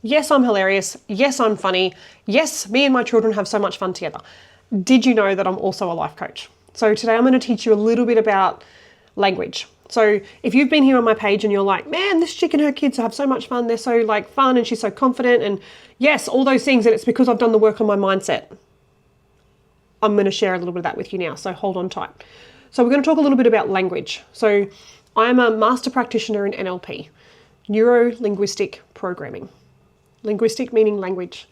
Yes, I'm hilarious. Yes, I'm funny. Yes, me and my children have so much fun together. Did you know that I'm also a life coach? So today I'm going to teach you a little bit about language. So if you've been here on my page and you're like, man, this chick and her kids have so much fun. They're so like fun and she's so confident and yes, all those things. And it's because I've done the work on my mindset. I'm going to share a little bit of that with you now. So hold on tight. So we're going to talk a little bit about language. So I'm a master practitioner in NLP, neuro-linguistic programming. Linguistic meaning language.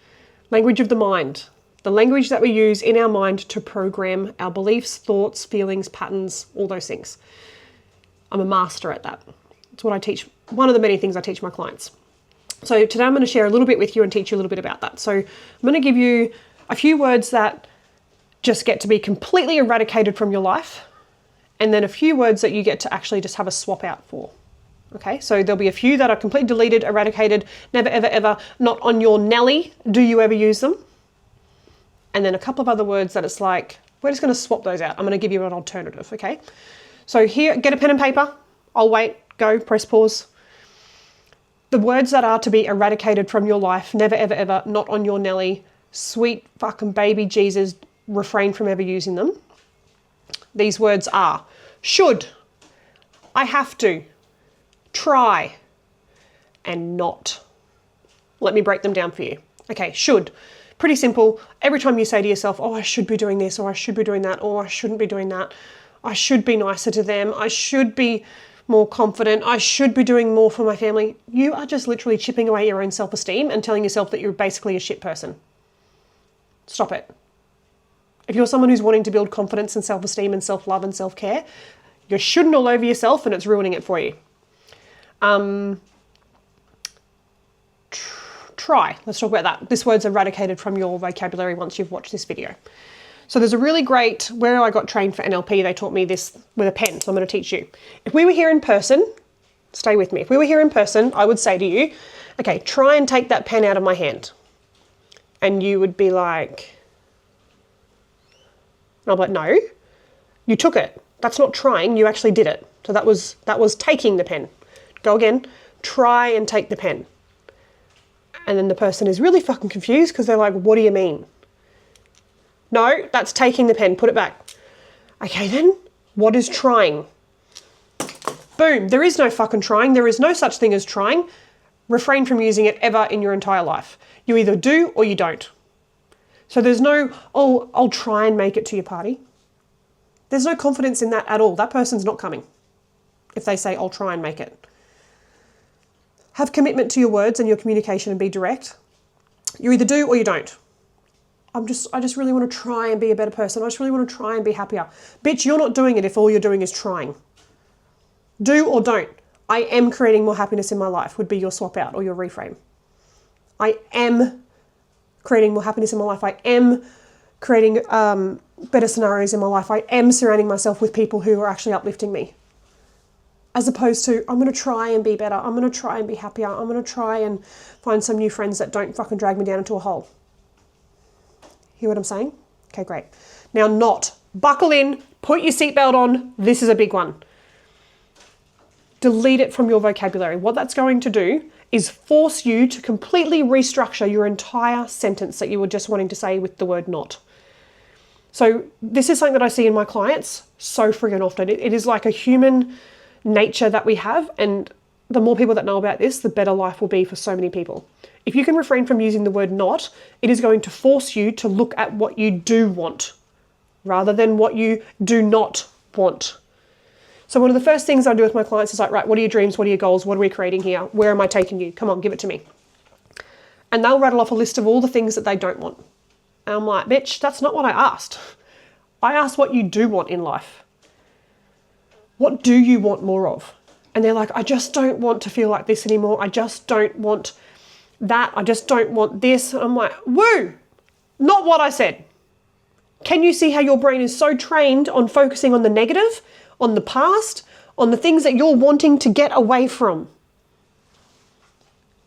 Language of the mind. The language that we use in our mind to program our beliefs, thoughts, feelings, patterns, all those things. I'm a master at that. It's what I teach, one of the many things I teach my clients. So today I'm going to share a little bit with you and teach you a little bit about that. So I'm going to give you a few words that just get to be completely eradicated from your life, and then a few words that you get to actually just have a swap out for. Okay, so there'll be a few that are completely deleted, eradicated, never, ever, ever, not on your Nelly, do you ever use them? And then a couple of other words that it's like, we're just going to swap those out. I'm going to give you an alternative, okay? So here, get a pen and paper. I'll wait, go, press pause. The words that are to be eradicated from your life, never, ever, ever, not on your Nelly, sweet fucking baby Jesus, refrain from ever using them. These words are should, I have to, try, and not. Let me break them down for you. Okay, should. Pretty simple. Every time you say to yourself, oh, I should be doing this, or I should be doing that, or I shouldn't be doing that. I should be nicer to them. I should be more confident. I should be doing more for my family. You are just literally chipping away your own self-esteem and telling yourself that you're basically a shit person. Stop it. If you're someone who's wanting to build confidence and self-esteem and self-love and self-care, you're shooting all over yourself and it's ruining it for you. Try. Let's talk about that. This word's eradicated from your vocabulary once you've watched this video. So there's a really great, where I got trained for NLP, they taught me this with a pen, so I'm going to teach you. If we were here in person, stay with me. If we were here in person, I would say to you, okay, try and take that pen out of my hand. And you would be like, and I'll be like, no, you took it. That's not trying, you actually did it. So that was taking the pen. Go again, try and take the pen. And then the person is really fucking confused because they're like, what do you mean? No, that's taking the pen, put it back. Okay then, what is trying? Boom, there is no fucking trying. There is no such thing as trying. Refrain from using it ever in your entire life. You either do or you don't. So there's no, oh, I'll try and make it to your party. There's no confidence in that at all. That person's not coming if they say, I'll try and make it. Have commitment to your words and your communication and be direct. You either do or you don't. I just really want to try and be a better person. I just really want to try and be happier. Bitch, you're not doing it if all you're doing is trying. Do or don't. I am creating more happiness in my life would be your swap out or your reframe. I am creating more happiness in my life. I am creating better scenarios in my life. I am surrounding myself with people who are actually uplifting me. As opposed to, I'm going to try and be better. I'm going to try and be happier. I'm going to try and find some new friends that don't fucking drag me down into a hole. Hear what I'm saying? Okay, great. Now not. Buckle in, put your seatbelt on. This is a big one. Delete it from your vocabulary. What that's going to do is force you to completely restructure your entire sentence that you were just wanting to say with the word not. So this is something that I see in my clients so friggin' often. It is like a human nature that we have, and the more people that know about this, the better life will be for so many people. If you can refrain from using the word not, it is going to force you to look at what you do want rather than what you do not want. So one of the first things I do with my clients is like, right, what are your dreams? What are your goals? What are we creating here? Where am I taking you? Come on, give it to me. And they'll rattle off a list of all the things that they don't want. And I'm like, bitch, that's not what I asked. I asked what you do want in life. What do you want more of? And they're like, I just don't want to feel like this anymore. I just don't want that. I just don't want this. And I'm like, woo, not what I said. Can you see how your brain is so trained on focusing on the negative, on the past, on the things that you're wanting to get away from?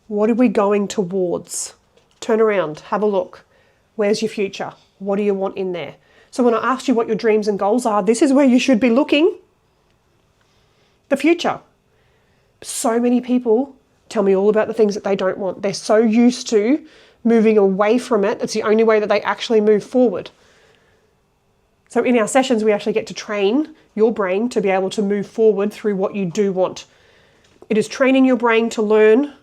What are we going towards? Turn around, have a look. Where's your future? What do you want in there? So when I asked you what your dreams and goals are, this is where you should be looking. The future. So many people tell me all about the things that they don't want. They're so used to moving away from it. It's the only way that they actually move forward. So in our sessions, we actually get to train your brain to be able to move forward through what you do want. It is training your brain to learn,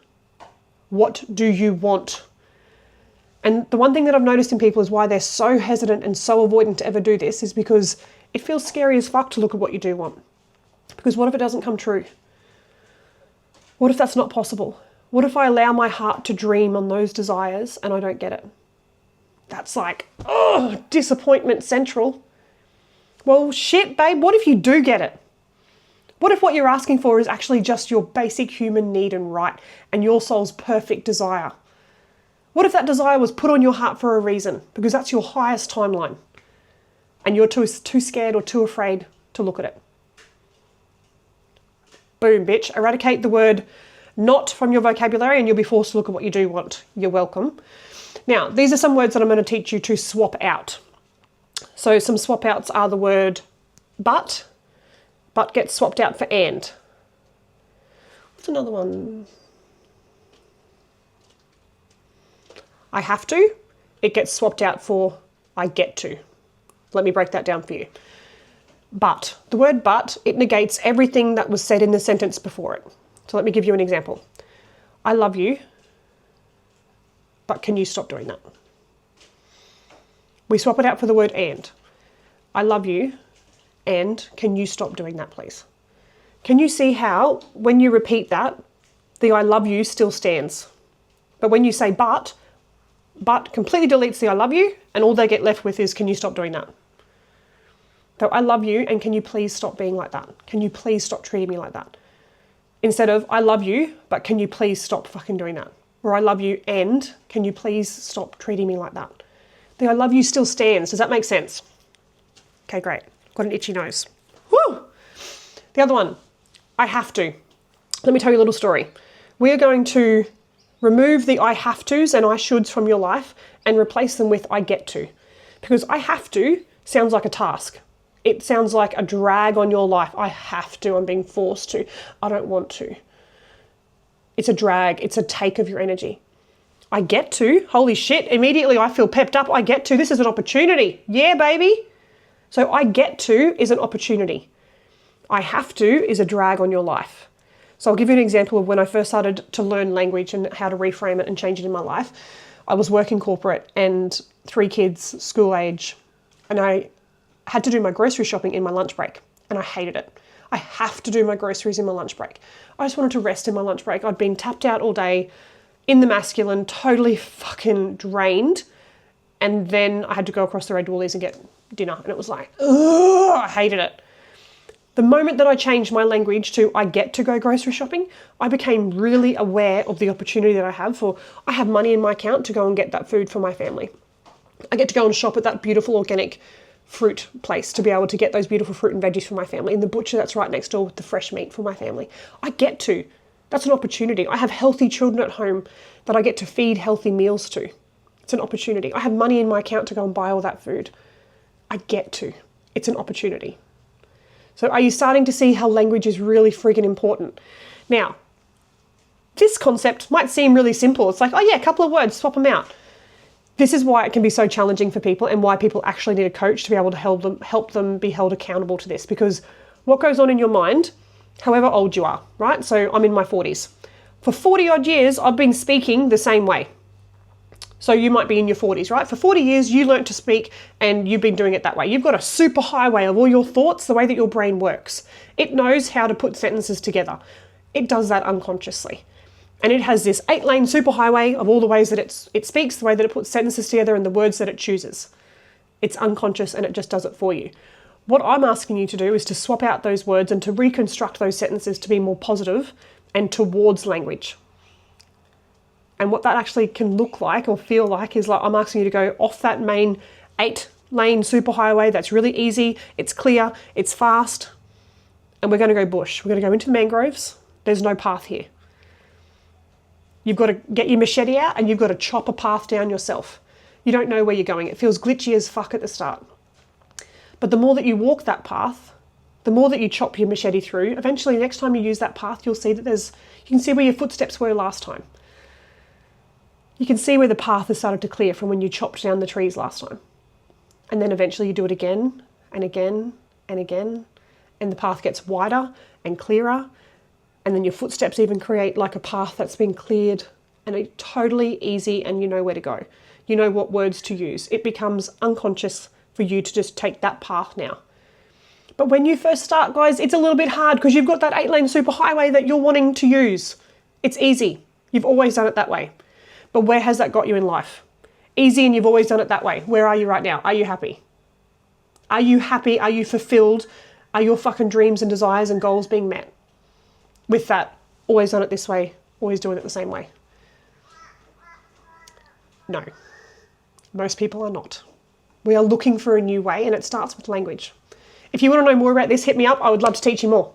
what do you want? And the one thing that I've noticed in people is why they're so hesitant and so avoidant to ever do this is because it feels scary as fuck to look at what you do want. Because what if it doesn't come true? What if that's not possible? What if I allow my heart to dream on those desires and I don't get it? That's like, oh, disappointment central. Well, shit, babe, what if you do get it? What if what you're asking for is actually just your basic human need and right and your soul's perfect desire? What if that desire was put on your heart for a reason? Because that's your highest timeline. And you're too scared or too afraid to look at it. Boom, bitch. Eradicate the word not from your vocabulary and you'll be forced to look at what you do want. You're welcome. Now, these are some words that I'm going to teach you to swap out. So some swap outs are the word but gets swapped out for and. What's another one? I have to. It gets swapped out for I get to. Let me break that down for you. But, the word but, it negates everything that was said in the sentence before it. So let me give you an example. I love you, but can you stop doing that? We swap it out for the word and. I love you, and can you stop doing that, please? Can you see how, when you repeat that, the I love you still stands? But when you say but completely deletes the I love you, and all they get left with is, can you stop doing that? So I love you, and can you please stop being like that? Can you please stop treating me like that? Instead of, I love you, but can you please stop fucking doing that? Or I love you, and can you please stop treating me like that? The I love you still stands. Does that make sense? Okay, great. Got an itchy nose. Woo! The other one, I have to. Let me tell you a little story. We are going to remove the I have tos and I shoulds from your life and replace them with I get to. Because I have to sounds like a task. It sounds like a drag on your life. I have to, I'm being forced to, I don't want to. It's a drag, it's a take of your energy. I get to, holy shit, immediately I feel pepped up. I get to, this is an opportunity. Yeah, baby. So I get to is an opportunity. I have to is a drag on your life. So I'll give you an example of when I first started to learn language and how to reframe it and change it in my life. I was working corporate and 3 kids, school age, and I had to do my grocery shopping in my lunch break, and I hated it. I have to do my groceries in my lunch break. I just wanted to rest in my lunch break. I'd been tapped out all day in the masculine, totally fucking drained, and then I had to go across the Red Woolies and get dinner, and it was like, ugh, I hated it. The moment that I changed my language to I get to go grocery shopping, I became really aware of the opportunity that I have for, I have money in my account to go and get that food for my family. I get to go and shop at that beautiful organic fruit place to be able to get those beautiful fruit and veggies for my family, and the butcher that's right next door with the fresh meat for my family. I get to. That's an opportunity. I have healthy children at home that I get to feed healthy meals to. It's an opportunity. I have money in my account to go and buy all that food. I get to. It's an opportunity. So are you starting to see how language is really friggin' important? Now, this concept might seem really simple. It's like, oh yeah, a couple of words, swap them out. This is why it can be so challenging for people and why people actually need a coach to be able to help them be held accountable to this. Because what goes on in your mind, however old you are, right? So I'm in my 40s. For 40 odd years, I've been speaking the same way. So you might be in your 40s, right? For 40 years, you learnt to speak and you've been doing it that way. You've got a super highway of all your thoughts, the way that your brain works. It knows how to put sentences together. It does that unconsciously. And it has this 8-lane superhighway of all the ways that it speaks, the way that it puts sentences together and the words that it chooses. It's unconscious and it just does it for you. What I'm asking you to do is to swap out those words and to reconstruct those sentences to be more positive and towards language. And what that actually can look like or feel like is like I'm asking you to go off that main 8-lane superhighway that's really easy, it's clear, it's fast, and we're going to go bush. We're going to go into the mangroves. There's no path here. You've got to get your machete out and you've got to chop a path down yourself. You don't know where you're going. It feels glitchy as fuck at the start. But the more that you walk that path, The more that you chop your machete through, eventually next time you use that path, you'll see that you can see where your footsteps were last time. You can see where the path has started to clear from when you chopped down the trees last time. And then eventually you do it again and again and again, and the path gets wider and clearer, and then your footsteps even create like a path that's been cleared, and it's totally easy, and you know where to go. You know what words to use. It becomes unconscious for you to just take that path now. But when you first start, guys, it's a little bit hard because you've got that 8-lane superhighway that you're wanting to use. It's easy. You've always done it that way. But where has that got you in life? Easy, and you've always done it that way. Where are you right now? Are you happy? Are you happy? Are you fulfilled? Are your fucking dreams and desires and goals being met? With that, always done it this way, always doing it the same way? No. Most people are not. We are looking for a new way, and it starts with language. If you want to know more about this, hit me up. I would love to teach you more.